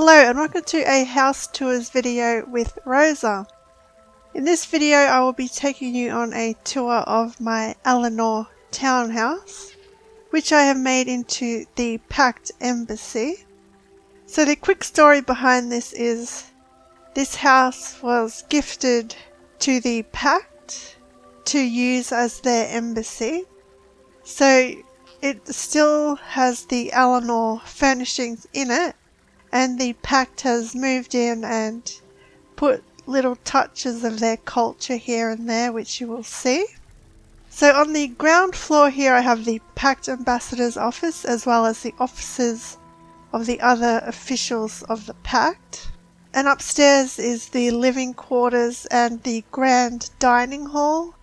Hello and welcome to a house tours video with Rosa. In this video I will be taking you on a tour of my Alinor townhouse, which I have made into the Pact Embassy. So the quick story behind this is this house was gifted to the Pact to use as their embassy. So it still has the Alinor furnishings in it, and the Pact has moved in and put little touches of their culture here and there, which you will see. So on the ground floor here I have the Pact Ambassador's office, as well as the offices of the other officials of the Pact. And upstairs is the living quarters and the grand dining hall,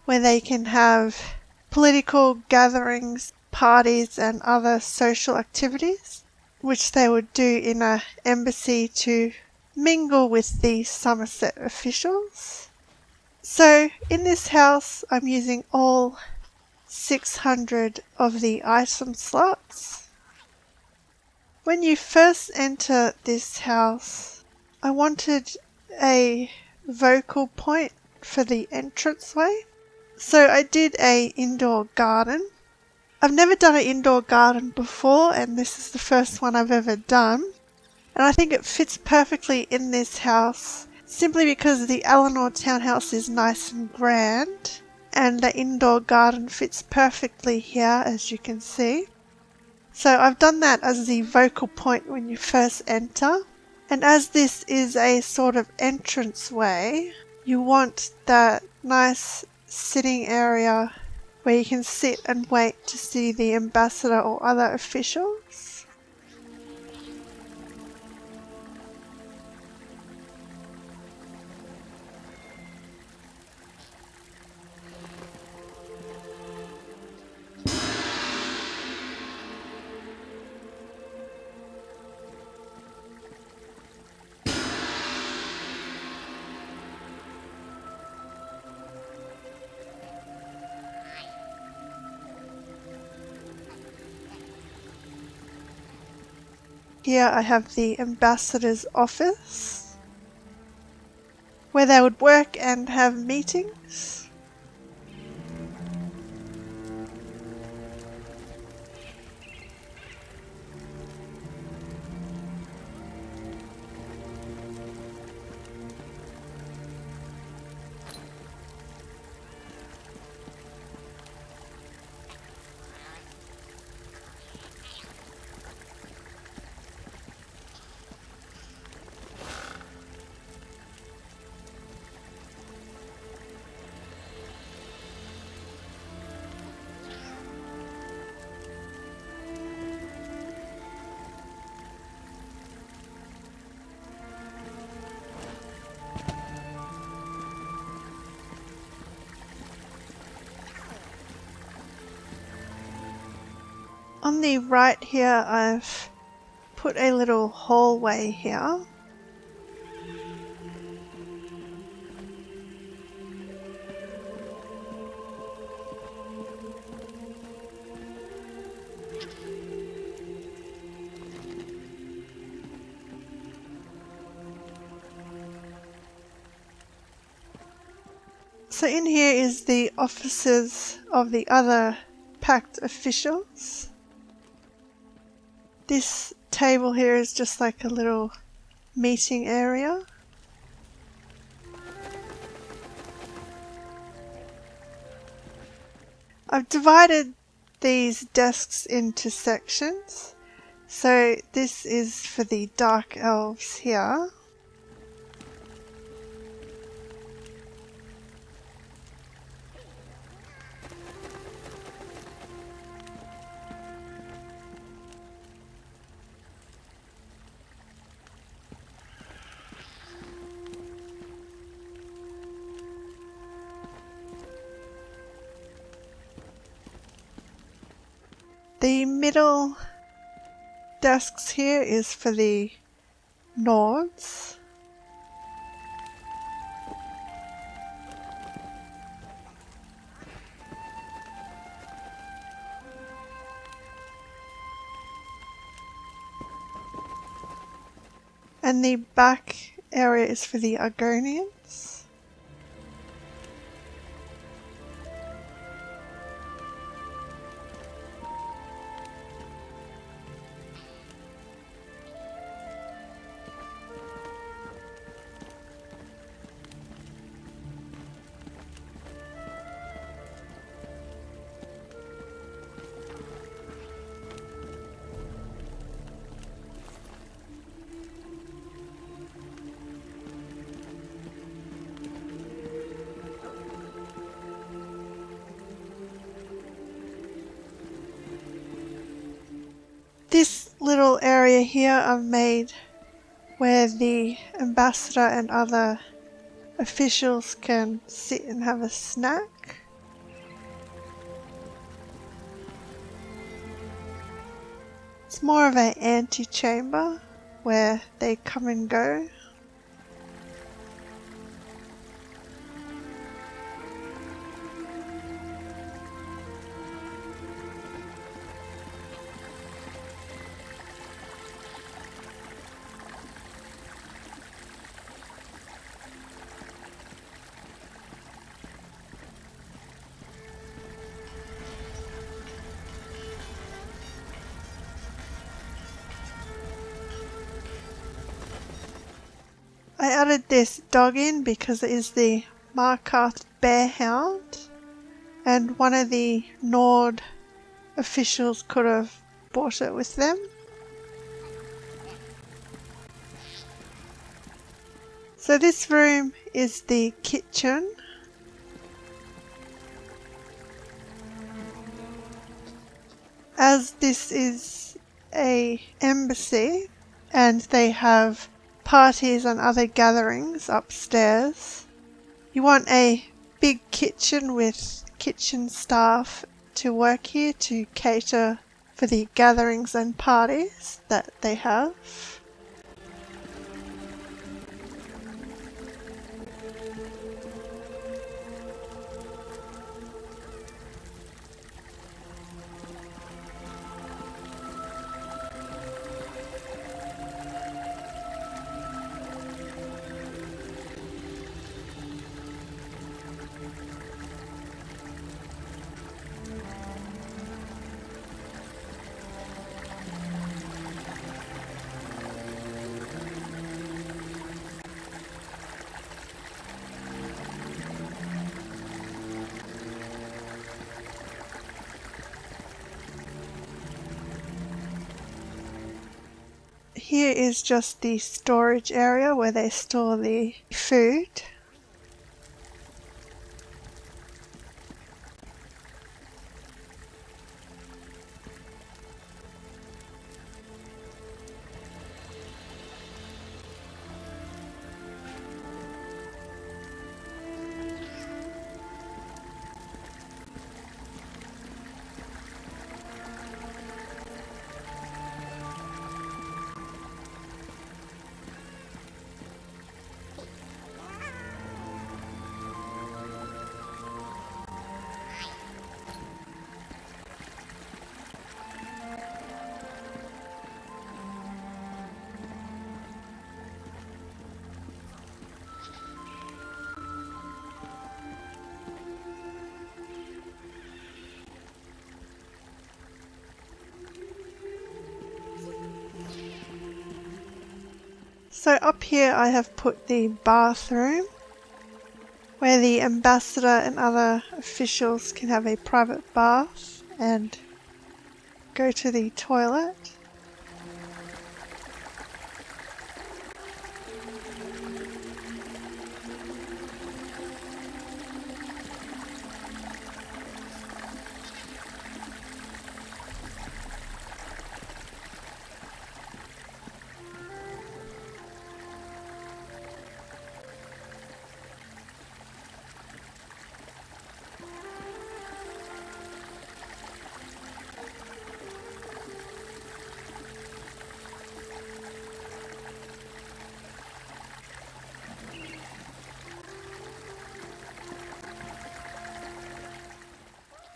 where they can have political gatherings, parties and other social activities, which they would do in an embassy to mingle with the Somerset officials. So in this house I'm using all 600 of the item slots. When you first enter this house, I wanted a vocal point for the entranceway. So I did an indoor garden. I've never done an indoor garden before, and this is the first one I've ever done. And I think it fits perfectly in this house, simply because the Alinor townhouse is nice and grand, and the indoor garden fits perfectly here, as you can see. So I've done that as the vocal point when you first enter. And as this is a sort of entranceway, you want that nice sitting area where you can sit and wait to see the ambassador or other officials. Here I have the ambassador's office, where they would work and have meetings. On the right here I've put a little hallway here. So in here is the offices of the other Pact officials. This table here is just like a little meeting area. I've divided these desks into sections. So this is for the dark elves here. The middle desks here is for the Nords. And the back area is for the Argonians. This little area here I've made where the ambassador and other officials can sit and have a snack. It's more of an antechamber where they come and go. I added this dog in because it is the Markarth Bearhound, and one of the Nord officials could have brought it with them. So this room is the kitchen. As this is an embassy and they have parties and other gatherings upstairs, you want a big kitchen with kitchen staff to work here to cater for the gatherings and parties that they have. Here is just the storage area where they store the food. So up here I have put the bathroom where the ambassador and other officials can have a private bath and go to the toilet.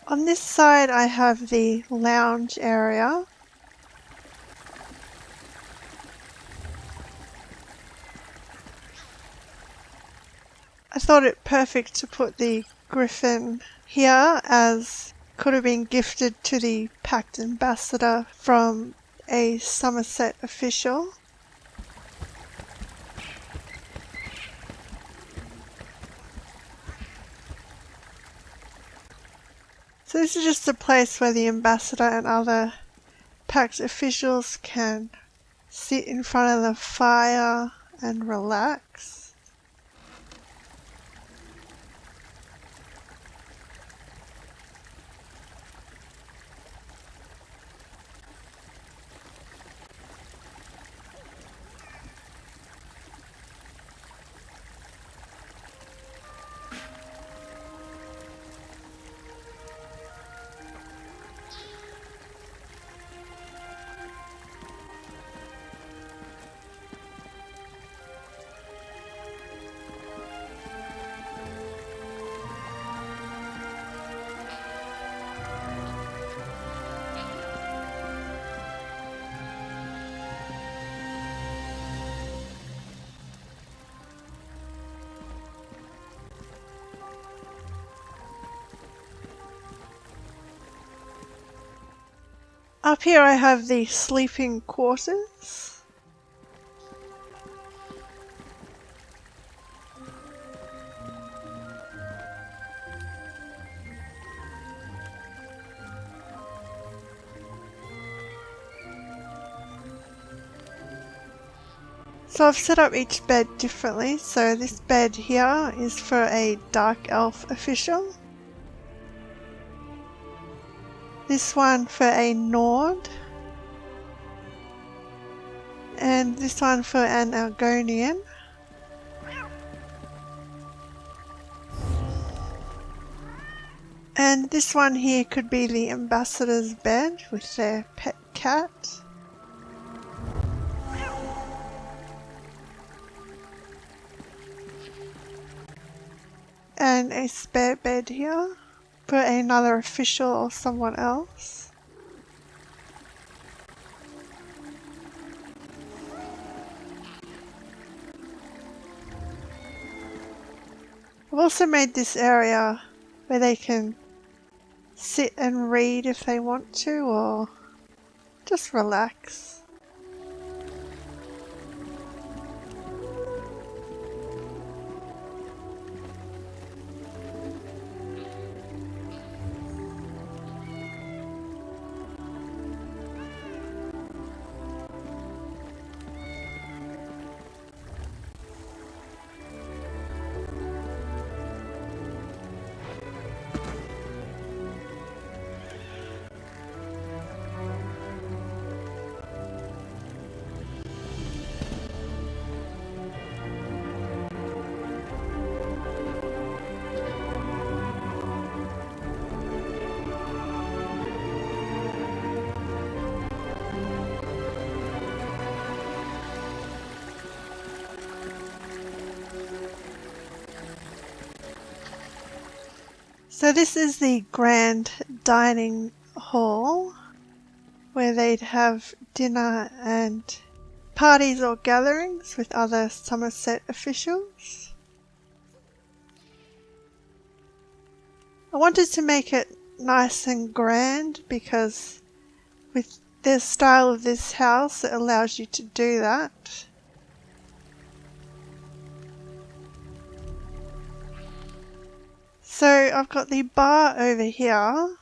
On this side I have the lounge area. thought it perfect to put the griffin here, as could have been gifted to the Pact Ambassador from a Somerset official. So this is just a place where the ambassador and other Pact officials can sit in front of the fire and relax. Up here I have the sleeping quarters. So I've set up each bed differently. So this bed here is for a dark elf official. This one for a Nord, and this one for an Argonian. And this one here could be the ambassador's bed with their pet cat. And a spare bed here for another official or someone else. I've also made this area where they can sit and read if they want to, or just relax. So this is the grand dining hall where they'd have dinner and parties or gatherings with other Somerset officials. I wanted to make it nice and grand because with the style of this house it allows you to do that. So I've got the bar over here.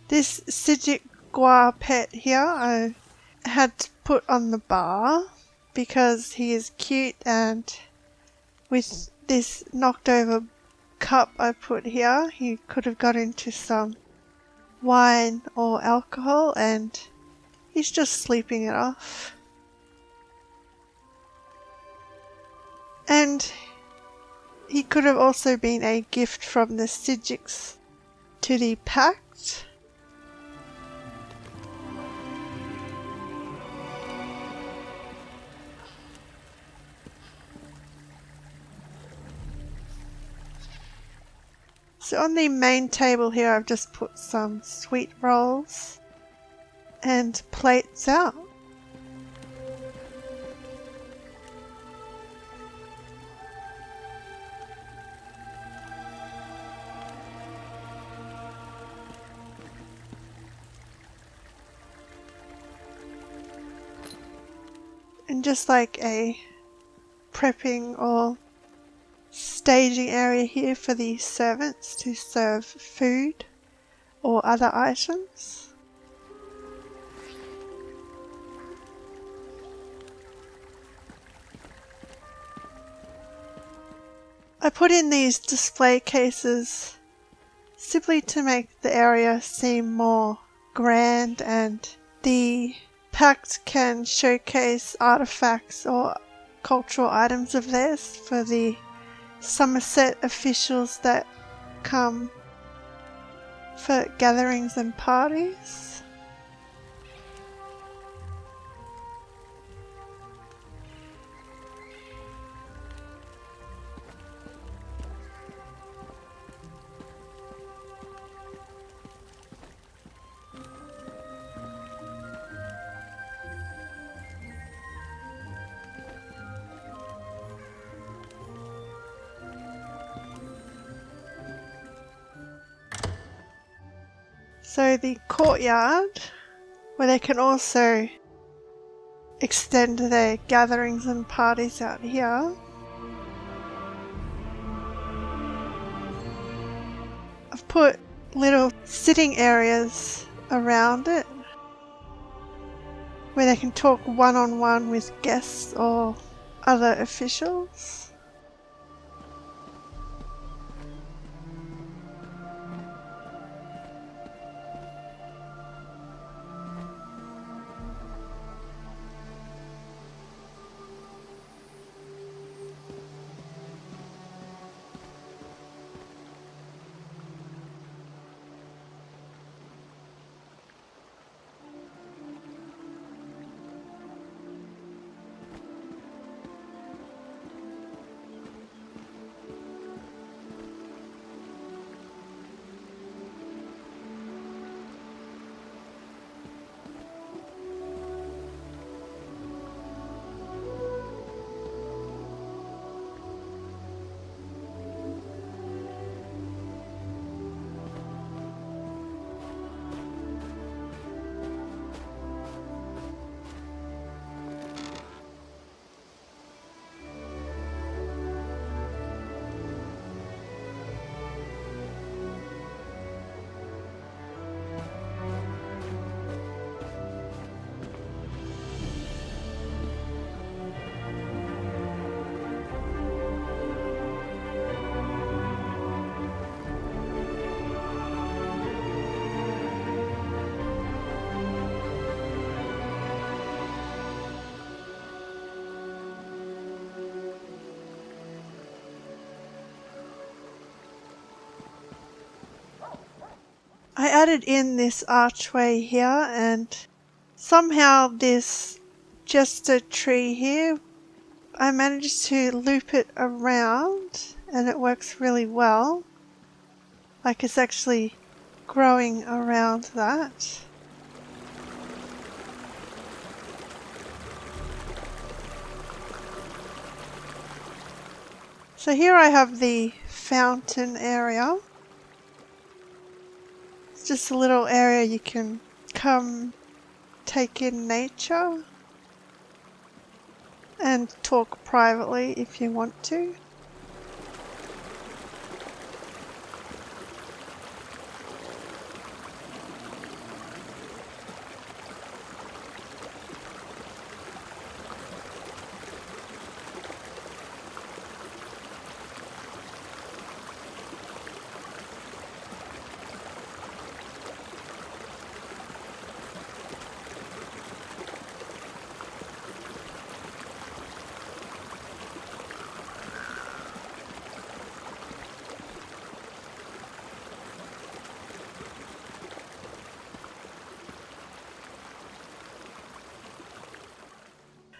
This Sijic Gua pet here I had to put on the bar because he is cute, and with this knocked over cup I put here, he could have got into some wine or alcohol and he's just sleeping it off. And he could have also been a gift from the Sijics to the Pact. So on the main table here I've just put some sweet rolls and plates out. And just like a prepping or staging area here for the servants to serve food or other items. I put in these display cases simply to make the area seem more grand, and the Pact can showcase artifacts or cultural items of theirs for the Somerset officials that come for gatherings and parties. So the courtyard, where they can also extend their gatherings and parties out here. I've put little sitting areas around it where they can talk one-on-one with guests or other officials. I added in this archway here, and somehow this jester tree here, I managed to loop it around and it works really well. Like it's actually growing around that. So here I have the fountain area. Just a little area you can come take in nature and talk privately if you want to.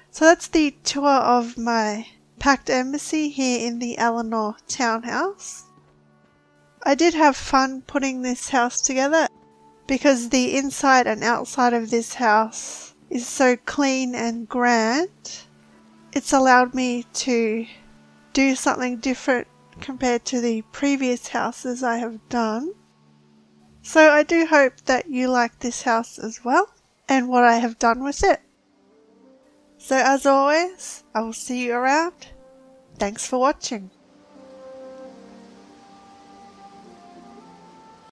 So that's the tour of my Pact Embassy here in the Alinor Townhouse. I did have fun putting this house together because the inside and outside of this house is so clean and grand. It's allowed me to do something different compared to the previous houses I have done. So I do hope that you like this house as well and what I have done with it. So as always, I will see you around. Thanks for watching.